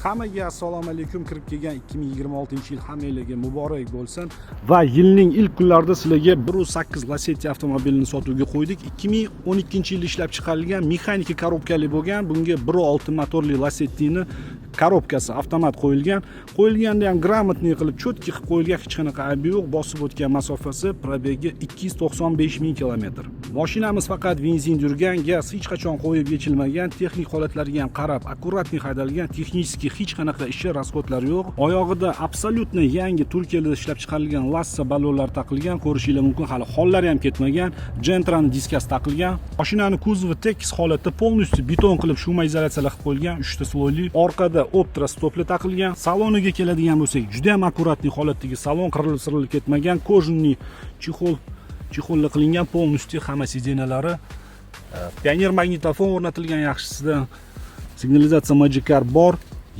Hammaga assalomu alaykum. Kirib kelgan 2026-yil hammangizga muborak bo'lsin. Va yilning ilk kunlarida sizlarga 1.8 Lacetti avtomobilini sotuvga qo'ydik. 2012-yilda ishlab chiqarilgan mexanika korobkali bo'lgan. Bunga 1.6 motorli Lacettini korobkasi avtomat qo'yilgan. Qo'yilganda ham gрамотный qilib, cho'tki qilib qo'yilgan, hech qanaqa aybi yo'q. Bosib o'tgan masofasi probegi 295 ming kilometr. Mashinamiz faqat benzin yurgan, gaz hech qachon qo'yib yechilmagan, texnik holatlariga ham qarab, akkuratniy haydalgan, texnik hech qanaqa ishi rasxodlari yo'q. Oyog'ida absolyutni yangi Turkiyada ishlab chiqarilgan Lassa balonlar taqilgan, ko'rishingiz mumkin, hali hollari ham ketmagan. Gentrani diskasi taqilgan. Mashinani kuzovi tekis holatda polностью beton qilib shuma izolyatsiyalar qilib qo'yilgan, 3 ta sloyli. Orqada optra stopli taqilgan. Saloniga keladigan bo'lsak, juda ham akkuratniy holatdagi salon, qirilib ketmagan, kojinli chexolli qilingan, polностью hamma sidenalari. Pioner magnitofon o'rnatilgan yaxshisidan. Signalizatsiya Magic Car bor.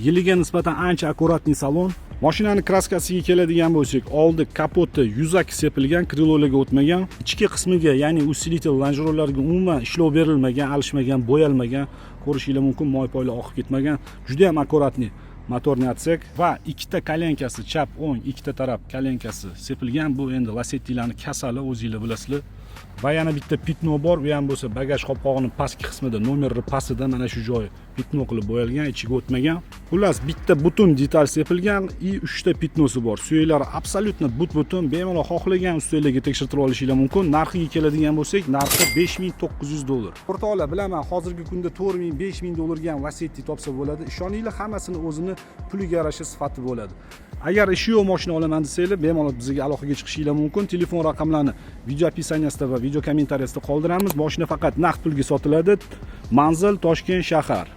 Yiliga nisbatan ancha akkuratniy salon. Mashinani kraskasiga keladigan bo'lsak, oldi kapoti yuzak sepilgan, krilolarga o'tmagan. Ichki qismiga, ya'ni usilitel lonjirlarga umuman ishlov berilmagan, alishmagan, bo'yalmagan. Ko'rishingiz mumkin, moy-poylar oqib ketmagan. Juda ham akkuratniy motorni atsek va ikkita kolyankasi, chap o'ng ikkita taraf kolyankasi sepilgan. Bu endi Lasettilarning kasali, o'zingizlar bilasizlar. Va yana bitta pitno bor, bu ham bo'lsa bagaj qopqog'ining pastki qismida, nomerni pastida mana shu joyi pitno qilib bo'yalgan, ichiga o'tmagan. Xullas, bitta butun detal sepilgan, 3 ta pitnosi bor. Suyaklari absolyutno but-butun, bemalol xohlagan ustunlarga tekshirtirib olishingiz mumkin. Narxiga keladigan bo'lsak, narxi $5900. O'rtoqlar, bilaman, hozirgi kunda $4000-5000 ga Lacetti topsa bo'ladi. Ishoninglar, hammasini o'zini puliga yarasha sifati bo'ladi. Agar ishi yo'q mashina olaman desanglar, bemalol bizga aloqaga chiqishingiz mumkin. Telefon raqamlarini video opisaniyasida va video kommentariyasida qoldiramiz. Mashina faqat naqd pulga sotiladi. Manzil Toshkent shahar.